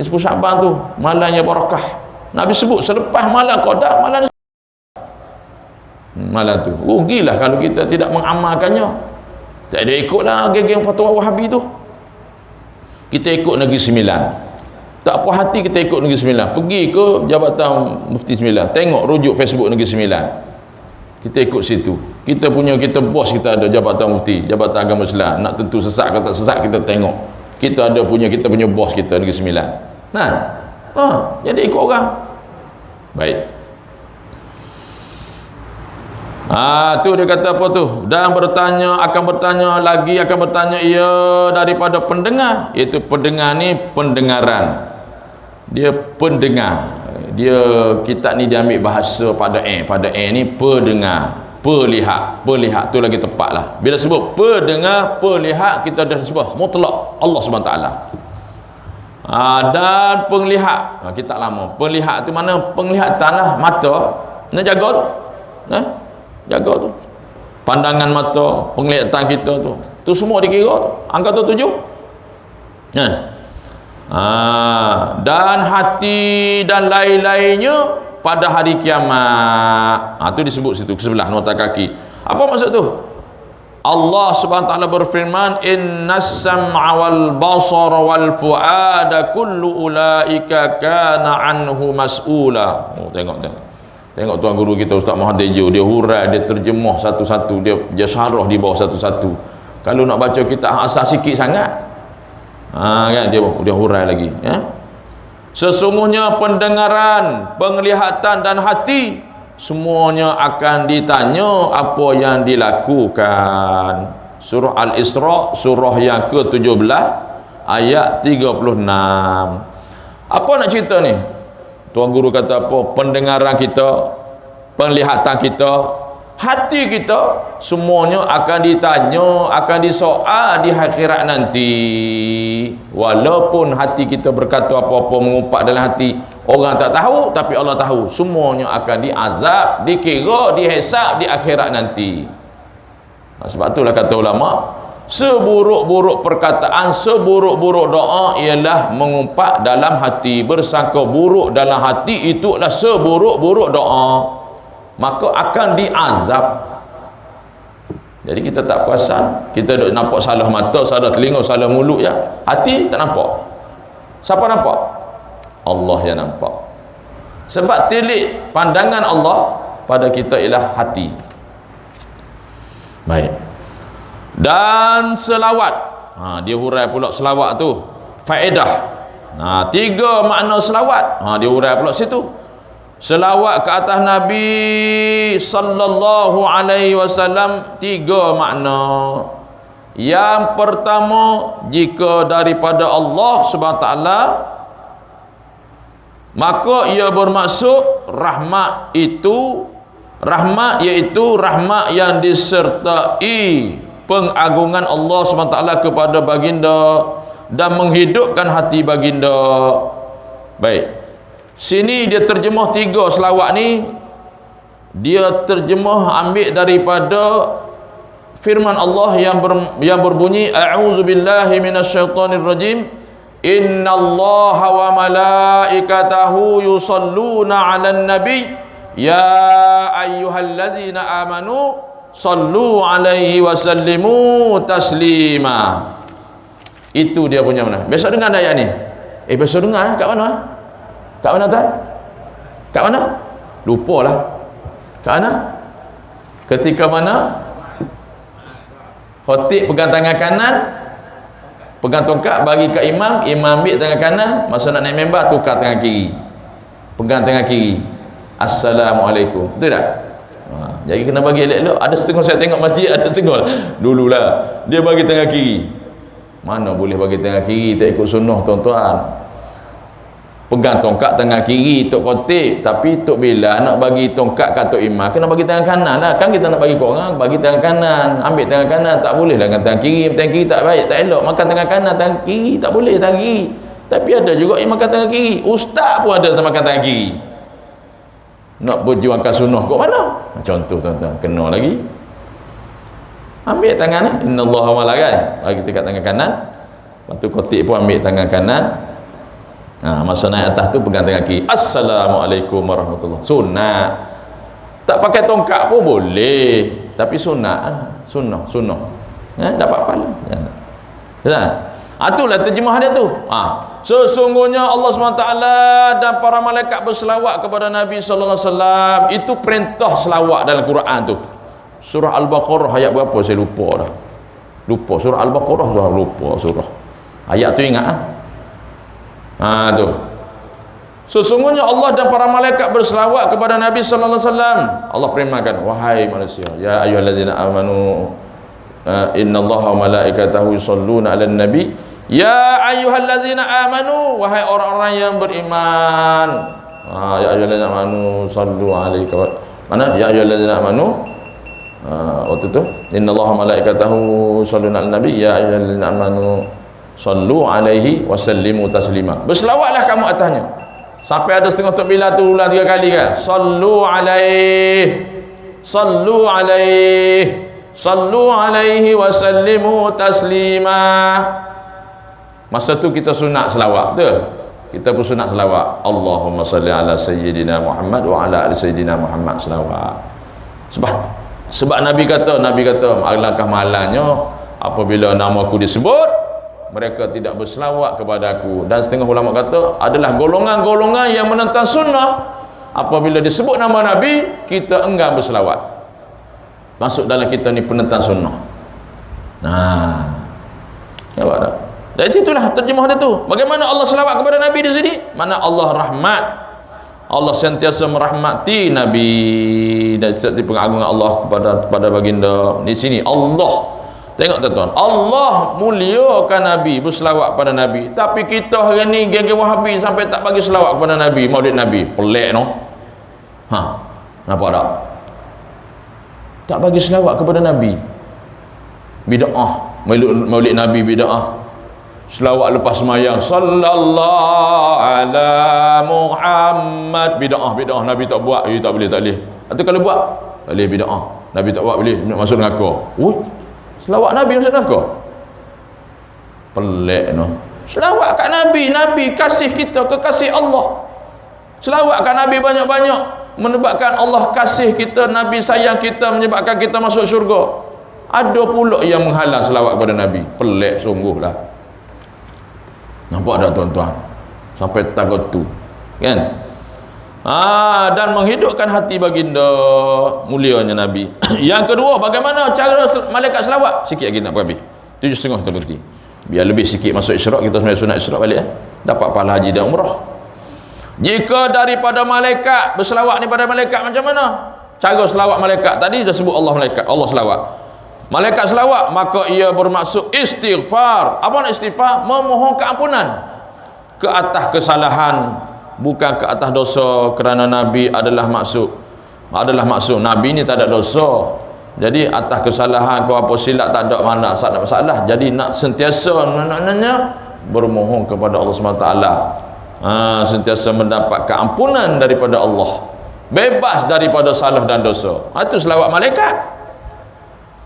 Nisfu Syaban tu malamnya barakah. Nabi sebut selepas malam Qadar, malam malam tu. Rugilah kalau kita tidak mengamalkannya. Tak ada ikutlah geng-geng fatwa Wahabi tu. Kita ikut Negeri Sembilan. Tak puas hati kita ikut Negeri Sembilan. Pergi ke Jabatan Mufti Sembilan, tengok rujuk Facebook Negeri Sembilan. Kita ikut situ. Kita bos kita ada Jabatan Mufti, Jabatan Agama Islam. Nak tentu sesat ke tak sesat kita tengok. Kita punya bos kita Negeri Sembilan. Jadi ikut orang. Baik. Tu dia kata apa tu? Dan akan bertanya ia daripada pendengar. Iaitu pendengar ni pendengaran. Dia pendengar. Kitab ni dia ambil bahasa pada ni pendengar, pelihat tu lagi tepat lah. Bila sebut pendengar, pelihat, kita dah sebut mutlak Allah SWT. Dan penglihat, kitab lama. Penglihat tu mana? Penglihatan lah, mata. Nak jaga tu. Jaga tu. Pandangan mata, penglihatan kita tu semua dikira tu. Angka tu 7. Dan hati dan lain-lainnya pada hari kiamat. Tu disebut situ sebelah nota kaki. Apa maksud tu? Allah Subhanahu taala berfirman, innas sam'a wal basara wal fuada kullu ulaika kana anhu mas'ula. Tengok tuan guru kita Ustaz Muhammad Dejo, dia hurai, dia terjemah satu-satu, dia syarah di bawah satu-satu. Kalau nak baca kitab asas sikit sangat. Kan dia hurai lagi, ya. Sesungguhnya pendengaran, penglihatan dan hati semuanya akan ditanya apa yang dilakukan. Surah Al-Isra, surah yang ke-17 ayat 36. Apa nak cerita ni? Tuan guru kata apa? Pendengaran kita, penglihatan kita, Hati kita semuanya akan ditanya, akan disoal di akhirat nanti. Walaupun hati kita berkata apa-apa, mengumpat dalam hati, orang tak tahu, tapi Allah tahu. Semuanya akan diazab, dikira, dihisab di akhirat nanti. Sebab itulah kata ulama, seburuk-buruk perkataan, seburuk-buruk doa ialah mengumpat dalam hati. Bersangka buruk dalam hati itulah seburuk-buruk doa, maka akan diazab. Jadi kita tak perasan, kita duk nampak salah mata, salah telinga, salah mulut ya. Hati tak nampak. Siapa nampak? Allah yang nampak. Sebab tilik pandangan Allah pada kita ialah hati. Baik. Dan selawat. Dia hurai pula selawat tu. Faedah. 3 makna selawat. Dia hurai pula situ. Selawat ke atas Nabi sallallahu alaihi wasallam 3 makna. Yang pertama, jika daripada Allah Subhanahu taala, maka ia bermaksud rahmat itu, rahmat iaitu rahmat yang disertai pengagungan Allah Subhanahu taala kepada baginda dan menghidupkan hati baginda. Baik. Sini dia terjemah 3 selawat ni, dia terjemah ambil daripada firman Allah yang berbunyi, a'udzubillahi minasyaitonir rajim, innallaha wa malaikatahu yusalluna 'alan nabi ya ayyuhalladzina amanu sallu 'alaihi wa sallimu taslima. Itu dia punya mana. Besok dengar ayat ni. Besok dengar kat mana? Kat mana tuan? Kat mana? Lupalah. Kat mana? Ketika mana? Khatib pegang tangan kanan, pegang tongkat bagi ke imam, imam ambil tangan kanan, masa nak naik mimbar tukar tangan kiri. Pegang tangan kiri. Assalamualaikum. Betul tak? Jadi kena bagi elok-elok. Ada setengah saya tengok masjid, ada setengah dululah dia bagi tangan kiri. Mana boleh bagi tangan kiri, tak ikut sunnah tuan-tuan. Pegang tongkat tangan kiri tok khatib, tapi tok bila nak bagi tongkat kat tok imam kena bagi tangan kanan lah. Kan kita nak bagi kau orang bagi tangan kanan, ambil tangan kanan, tak boleh lah tangan kiri. Tangan kiri tak baik, tak elok. Makan tangan kanan, tangan kiri tak boleh tangan kiri. Tapi ada juga yang makan tangan kiri. Ustaz pun ada makan tangan kiri. Nak berjuangkan sunnah kau mana? Contoh tuan-tuan, kena lagi. Ambil tangan ni, innallaha wa malaikatahu, bagi dekat tangan kanan. Lepas tu khatib pun ambil tangan kanan. Masa naik atas tu pegang tangan kiri. Assalamualaikum warahmatullahi. Sunnah. Tak pakai tongkat pun boleh, tapi sunnah. Sunnah. Dapat pahala. Itulah terjemah dia tu. Sesungguhnya Allah SWT dan para malaikat berselawat kepada Nabi sallallahu alaihi wasallam. Itu perintah selawat dalam Quran tu. Surah Al-Baqarah ayat berapa saya lupa dah. Lupa surah Al-Baqarah, surah. Ayat tu ingat tu. Sesungguhnya Allah dan para malaikat berselawat kepada Nabi sallallahu alaihi wasallam. Allah firmankan, wahai manusia, ya ayyuhallazina amanu innallaha wa malaikatahu yusalluna 'alan nabi ya ayyuhallazina amanu, wahai orang-orang yang beriman. Ya ayyuhallazina amanu sallu 'alaihi mana ya ayyuhallazina amanu waktu tu innallaha wa malaikatahu yusalluna 'alan nabi ya ayyuhallazina amanu sallu alaihi wasallimu taslima. Berselawatlah kamu atasnya. Sampai ada setengah tok bila tu ulang 3 kali kan. Sallu alaihi, sallu alaihi, sallu alaihi wasallimu taslima. Masa tu kita sunat selawat, betul? Kita pun sunat selawat. Allahumma salli ala sayyidina Muhammad wa ala ali sayyidina Muhammad selawat. Sebab Nabi kata alangkah malangnya apabila namaku disebut mereka tidak berselawat kepada aku. Dan setengah ulama kata adalah golongan-golongan yang menentang sunnah. Apabila disebut nama Nabi, kita enggan berselawat. Masuk dalam kita ni penentang sunnah. Nampak tak? Dan itulah terjemah dia tu. Bagaimana Allah selawat kepada Nabi di sini? Mana Allah rahmat. Allah sentiasa merahmati Nabi dan setiap pengagungan Allah kepada baginda. Di sini Allah, tengok tuan-tuan, Allah muliakan Nabi, berselawat pada Nabi. Tapi kita hari ni geng-geng Wahabi sampai tak bagi selawat kepada Nabi, maulid Nabi. Pelik no. Nampak tak? tak bagi selawat kepada Nabi. Bid'ah. Maulid Nabi bid'ah. Selawat lepas sembahyang, sallallahu ala Muhammad, bid'ah. Nabi tak buat. Tak boleh. Atau kalau buat, tak boleh, bid'ah. Nabi tak buat, boleh masuk neraka. Selawat Nabi masuk neraka. Pelik no. Selawat kat Nabi, Nabi kasih kita kekasih Allah. Selawat kat Nabi banyak-banyak, menyebabkan Allah kasih kita, Nabi sayang kita, menyebabkan kita masuk syurga. Ada pula yang menghalang selawat kepada Nabi. Pelik sungguhlah. Nampak tak tuan-tuan? Sampai takut tu, kan? Dan menghidupkan hati baginda mulianya Nabi. Yang kedua, bagaimana cara malaikat selawat? Sikit lagi nak habis. 7.30 kita berhenti. Biar lebih sikit masuk Isyraq, kita sembahyang sunat Isyraq balik dapat pahala haji dan umrah. Jika daripada malaikat berselawat ni, pada malaikat macam mana? Cara selawat malaikat tadi dah sebut Allah, malaikat Allah selawat. Malaikat selawat, maka ia bermaksud istighfar. Apa nak istighfar? Memohon keampunan ke atas kesalahan, bukan ke atas dosa, kerana Nabi adalah maksud Nabi ni tak ada dosa. Jadi atas kesalahan kau apa silap tak ada mana masalah. Jadi nak sentiasa maknanya bermohon kepada Allah SWT. Sentiasa mendapat keampunan daripada Allah, bebas daripada salah dan dosa. Itu selawat malaikat.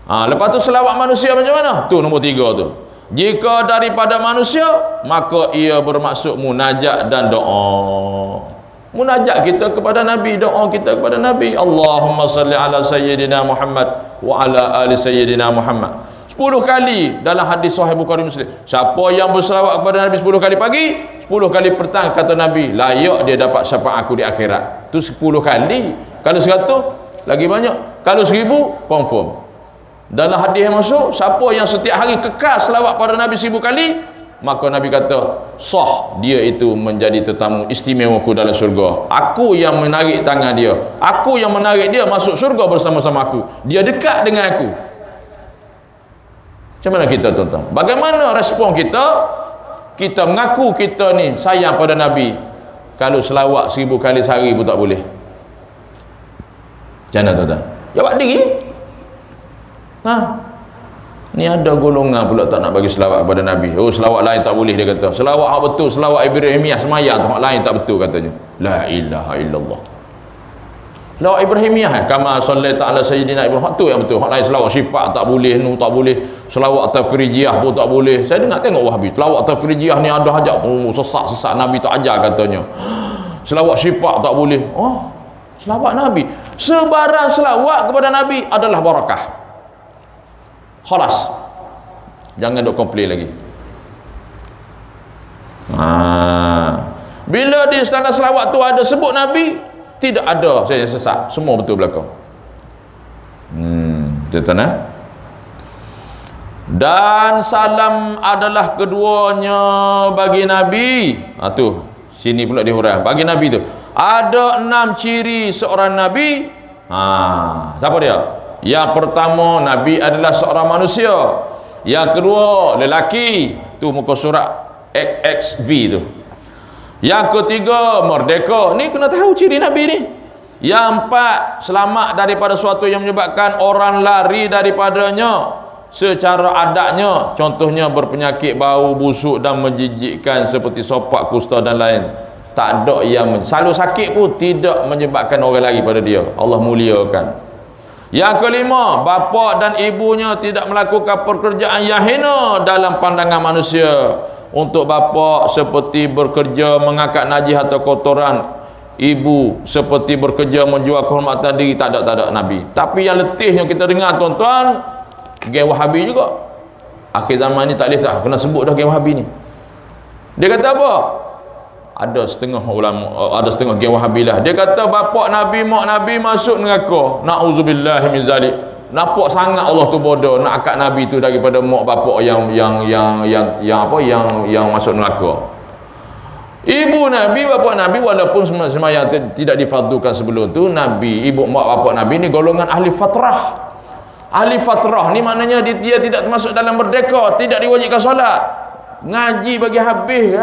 Lepas tu selawat manusia macam mana? Tu nombor 3 tu. Jika daripada manusia, maka ia bermaksud munajat dan doa. Munajat kita kepada Nabi, doa kita kepada Nabi. Allahumma salli ala sayyidina Muhammad wa ala ali sayyidina Muhammad. 10 kali dalam hadis sahih Bukhari Muslim. Siapa yang berselawat kepada Nabi 10 kali pagi, 10 kali petang, kata Nabi, layak dia dapat syafaat aku di akhirat. Tu 10 kali. Kalau 100 lagi banyak. Kalau 1000 confirm. Dalam hadis yang masuk, siapa yang setiap hari kekal selawat pada Nabi 1000 kali, maka Nabi kata, sah dia itu menjadi tetamu istimewaku dalam syurga. Aku yang menarik tangan dia, aku yang menarik dia masuk syurga bersama-sama aku. Dia dekat dengan aku. Macam mana kita, tuan-tuan? Bagaimana respon kita? Kita mengaku kita ni sayang pada Nabi, kalau selawat 1000 kali sehari pun tak boleh. Macam mana, tuan-tuan? Jawab diri. Ni ada golongan pula tak nak bagi selawat kepada Nabi. Selawat lain tak boleh, dia kata. Selawat hak betul, selawat Ibrahimiyah semaya tu, hak lain tak betul katanya. La ilaha illallah. Selawat Ibrahimiyah kama sallaita ala sayyidina Ibrahim, tu yang betul. Hak lain selawat syifa tak boleh, tak boleh. Selawat tafrijiyah pun tak boleh. Saya dengar tengok Wahabi, selawat tafrijiyah ni ada hajat, sesak Nabi tak ajar katanya. Selawat syifa tak boleh. Selawat Nabi, sebarang selawat kepada Nabi adalah barakah. Khalas, jangan duk komplain lagi. Bila di standar selawat tu ada sebut Nabi, tidak ada saya sesat, semua betul belakang. Tuan-tuan, dan salam adalah keduanya bagi Nabi. Tu sini pula dihuraikan bagi Nabi tu ada 6 ciri seorang Nabi. Siapa dia? Yang pertama, Nabi adalah seorang manusia. Yang kedua, lelaki. Tu muka surat XXV tu. Yang ketiga, merdeka. Ni kena tahu ciri Nabi ni. Yang 4, selamat daripada sesuatu yang menyebabkan orang lari daripadanya secara adatnya. Contohnya berpenyakit bau busuk dan menjijikkan seperti sopak, kusta dan lain. Tak ada yang selalu sakit pun tidak menyebabkan orang lari pada dia. Allah muliakan. Yang kelima, bapa dan ibunya tidak melakukan pekerjaan yang hina dalam pandangan manusia. Untuk bapa seperti bekerja mengangkat najis atau kotoran, ibu seperti bekerja menjual kehormatan diri. Tak ada Nabi. Tapi yang letihnya kita dengar, tuan-tuan, geng Wahabi juga. Akhir zaman ni tak boleh tak kena sebut dah geng Wahabi ni. Dia kata apa? Ada setengah ulama, ada setengah geng Wahabi lah. Dia kata bapak Nabi, mak Nabi masuk neraka. Na'udzubillah min zalik. Nampak sangat Allah tu bodoh nak akad Nabi tu daripada mak bapak yang masuk neraka. Ibu Nabi, bapak Nabi walaupun sembahyang tidak difardukan sebelum tu, Nabi, ibu mak bapak Nabi ni golongan ahli fatrah. Ahli fatrah ni maknanya dia tidak termasuk dalam merdeka, tidak diwajibkan solat. Ngaji bagi habis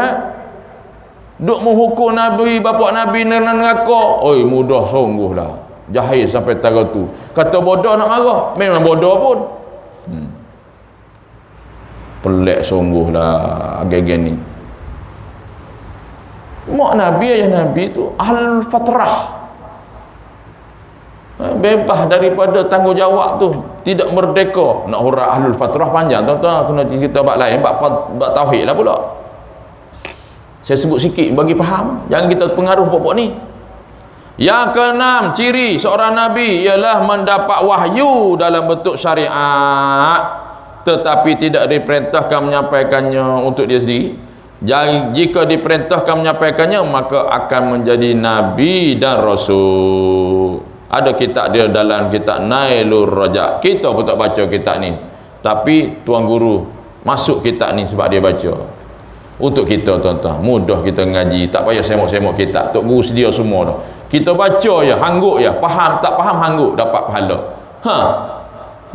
duk menghukum Nabi, bapak Nabi neraka. Mudah sungguh lah. jahil sampai taruh tu. Kata bodoh nak marah, memang bodoh pun. Pelik sungguh lah agak-agak ni. Mak Nabi, ayah Nabi tu ahlul fatrah, bebas daripada tanggungjawab tu, tidak merdeka. Nak huruf ahlul fatrah panjang, tuan-tuan kena cerita bab lain, bab tauhid lah pula. Saya sebut sikit bagi faham, jangan kita pengaruh pokok ni. Yang keenam, ciri seorang Nabi ialah mendapat wahyu dalam bentuk syariat, tetapi tidak diperintahkan menyampaikannya untuk dia sendiri. Jika diperintahkan menyampaikannya, maka akan menjadi Nabi dan Rasul. Ada kitab dia dalam kitab Nailur Rajak. Kita pun tak baca kitab ni, tapi tuan guru masuk kitab ni sebab dia baca. Untuk kita tuan-tuan, mudah kita ngaji, tak payah semok-semok kitab. Tok guru sedia semua dah. Kita baca je, hangguk je, faham tak faham hangguk, dapat pahala.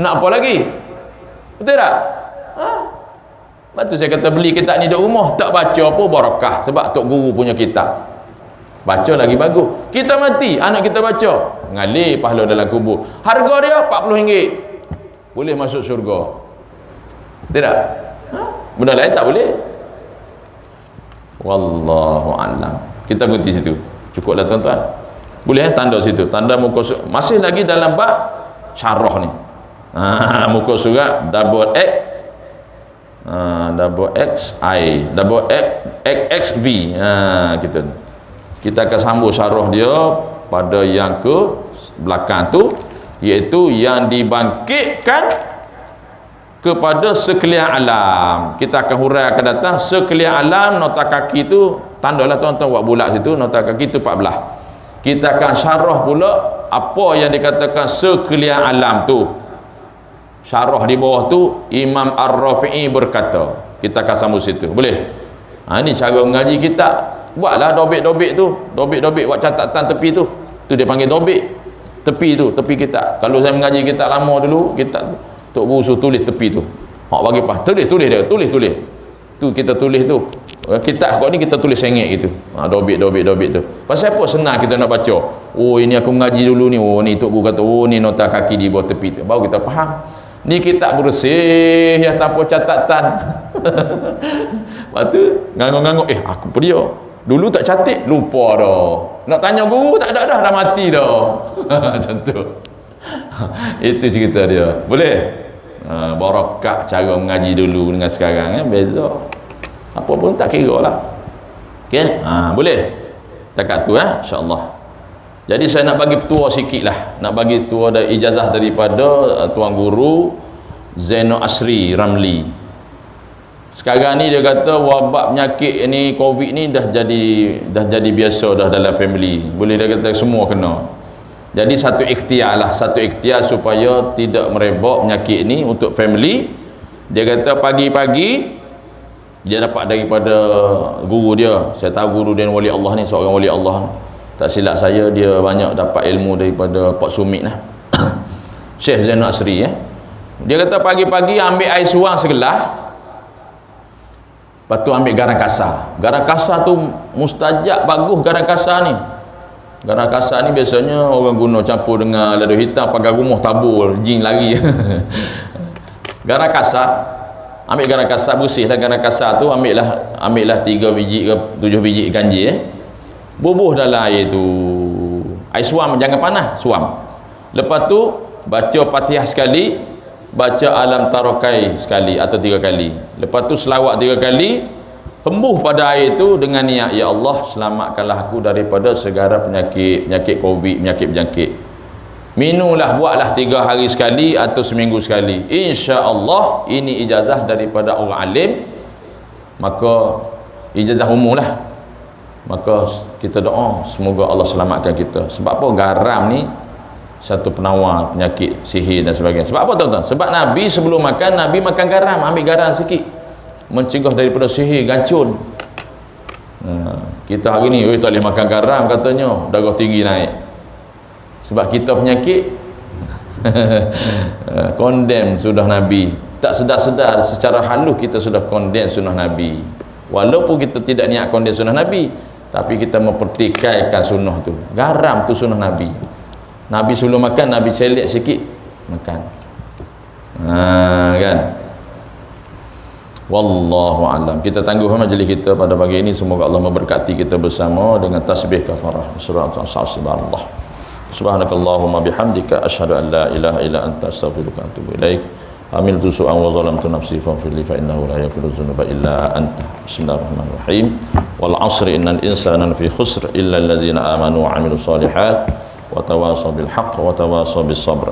Nak apa lagi? Betul tak? Lepas tu saya kata beli kitab ni duduk rumah, tak baca apa barakah, sebab tok guru punya kitab. Baca lagi bagus. Kita mati, anak kita baca, ngalir pahala dalam kubur. Harga dia RM40, boleh masuk syurga. Tidak? Benda lain tak boleh. Wallahu a'lam. Kita berhenti situ. Cukuplah tuan-tuan. Boleh tanda situ. Tanda muka surat. Masih lagi dalam bab syarah ni. Muka surat double X double XI double XXV. Gitu. Kita akan sambung syarah dia pada yang ke belakang tu, iaitu yang dibangkitkan kepada sekalian alam. Kita akan hurai akan datang sekalian alam. Nota kaki tu tandalah tuan-tuan buat bulat situ, nota kaki tu 14. Kita akan syarah pula apa yang dikatakan sekalian alam tu. Syarah di bawah tu Imam Ar-Rafi'i berkata. Kita akan sambung situ. Boleh? Ni cara mengaji kita. Buatlah dobik-dobik tu, dobik-dobik buat catatan tepi tu. Tu dia panggil dobik. Tepi tu, tepi kitab. Kalau saya mengaji kitab lama dulu, kitab Tok Guru suruh tulis tepi tu. Hak bagi apa? Tulis dia, tulis. Tu kita tulis tu. Kitab kau ni kita tulis sengit gitu. Dobik tu. Pasal apa senang kita nak baca? Oh, ini aku mengaji dulu ni. Oh, ni Tok Guru kata, oh ni nota kaki di bawah tepi tu. Baru kita faham. Ni kitab bersih ya tanpa catatan. Lepas tu nganguk-nganguk, aku apa dia? Dulu tak catat, lupa dah. Nak tanya guru tak ada dah mati dah. Macam tu. Itu cerita dia. Boleh? Barakah cara mengaji dulu dengan sekarang, beza. Apa pun tak kira lah. Okey? Boleh? Takat tu insya-Allah. Jadi saya nak bagi petua sikit lah. Nak bagi petua ijazah daripada Tuan Guru Zainul Asri Ramli. Sekarang ni dia kata wabak penyakit ni, COVID ni dah jadi biasa dah dalam family. Boleh dia kata semua kena. Jadi satu ikhtiar supaya tidak merebak penyakit ni untuk family. Dia kata pagi-pagi dia dapat daripada guru dia. Saya tahu guru dia wali Allah ni, seorang wali Allah. Tak silap saya dia banyak dapat ilmu daripada Pak Sumit lah. Syekh Zainul Asri Dia kata pagi-pagi ambil air suang segelas. Lepas tu ambil garam kasar. Garam kasar tu mustajab, bagus garam kasar ni. Garam kasar ni biasanya orang guna campur dengan lada hitam, pagar rumah tabur, jin lari. Garam kasar, ambil garam kasar, bersihlah garam kasar tu, ambillah 3 biji ke 7 biji ganjil bubuh dalam air tu. Air suam, jangan panas, suam. Lepas tu baca Fatihah sekali, baca Alam Tarokai sekali atau 3 kali. Lepas tu selawat 3 kali, hembuh pada air tu dengan niat, ya Allah selamatkanlah aku daripada segala penyakit COVID, penyakit. Minumlah, buatlah 3 hari sekali atau seminggu sekali. Insya-Allah ini ijazah daripada orang alim. Maka ijazah umum lah. Maka kita doa semoga Allah selamatkan kita. Sebab apa? Garam ni satu penawar penyakit sihir dan sebagainya. Sebab apa tuan-tuan? Sebab Nabi sebelum makan, Nabi makan garam, ambil garam sikit, mencegah daripada sihir, gacun. Kita hari ni tak boleh makan garam katanya, darah tinggi naik. Sebab kita penyakit condemn sudah Nabi. Tak sedar-sedar secara halus kita sudah condemn sunnah Nabi. Walaupun kita tidak niat condemn sunnah Nabi, tapi kita mempertikaikan sunnah tu. Garam tu sunnah Nabi. Nabi sebelum makan, Nabi celik sikit makan. Kan. Wallahu alam. Kita tangguh majlis kita pada pagi ini. Semoga Allah memberkati kita bersama dengan tasbih kafarah surah Al-Subhanallah. Subhanakallahumma bihamdika asyhadu an la ilaha illa anta astaghfiruka wa atubu ilaik. Amiltu su'an wa zalamtu nafsi faghfir li fa innahu la yaghfiru dzunuba illa anta. Bismillahirrahmanirrahim. Wal 'ashri innal insana lafi khusr illa allazina amanu wa 'amilus solihat wa tawasaw bil haqq wa tawasaw bis sabr.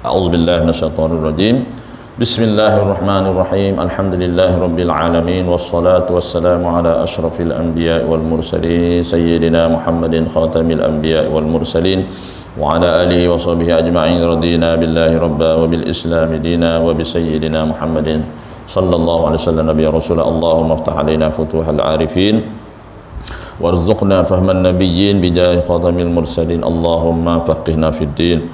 A'udzu billahi minasyaitonir rajim. Bismillahirrahmanirrahim. Alhamdulillahi rabbil alamin wassalatu wassalamu ala asyrafil anbiya'i wal mursalin sayyidina Muhammadin khatamil anbiya'i wal mursalin wa ala alihi wa sahbihi ajma'in. Radina billahi rabba wa bil islam dina wa bi sayyidina Muhammadin sallallahu alaihi wasallam nabiyya rasul. Allahumma iftah alaina futuhal arifin warzuqna fahman nabiyyin bijahi khatamil mursalin. Allahumma faqihna fid din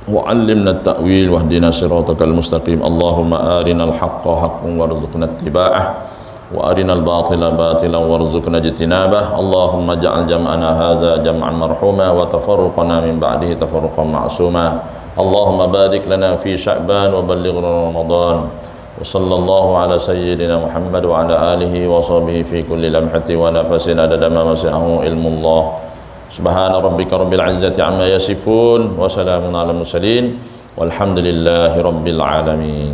وعلمنا التأويل واهدنا صراطك المستقيم. اللهم أرنا الحق حقا وارزقنا اتباعه وأرنا الباطل باطلا وارزقنا اجتنابه. اللهم اجعل جمعنا هذا جمعا مرحوما وتفرقنا من بعده تفرقا معصوما. اللهم بارك لنا في شعبان وبلغنا رمضان. وصلى الله على سيدنا محمد وعلى آله وصحبه في كل لمحة ونفس عدد ما وسعه علم الله. Subhana rabbika rabbil izzati amma yasifun wa salamun ala mursalin walhamdulillahi rabbil alamin.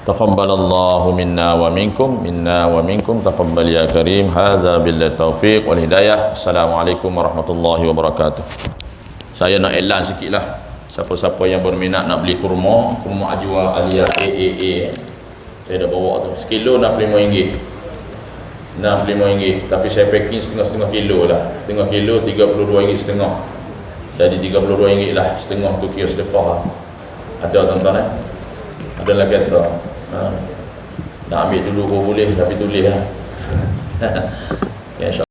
Taqabbalallahu minna wa minkum taqabbal ya karim. Hadza billahi taufiq wal hidayah. Assalamualaikum warahmatullahi wabarakatuh. Saya nak iklan sikitlah. Siapa-siapa yang berminat nak beli kurma ajwa Aliyah AAA, saya dah bawa tu sekilo RM65. RM65, tapi saya packing setengah-setengah kilo lah. Setengah kilo RM32.5. Jadi RM32 lah setengah tu kira sedekah. Ada tuan-tuan ada lagi kata nak ambil dulu pun boleh, tapi tulis lah. Ya, insya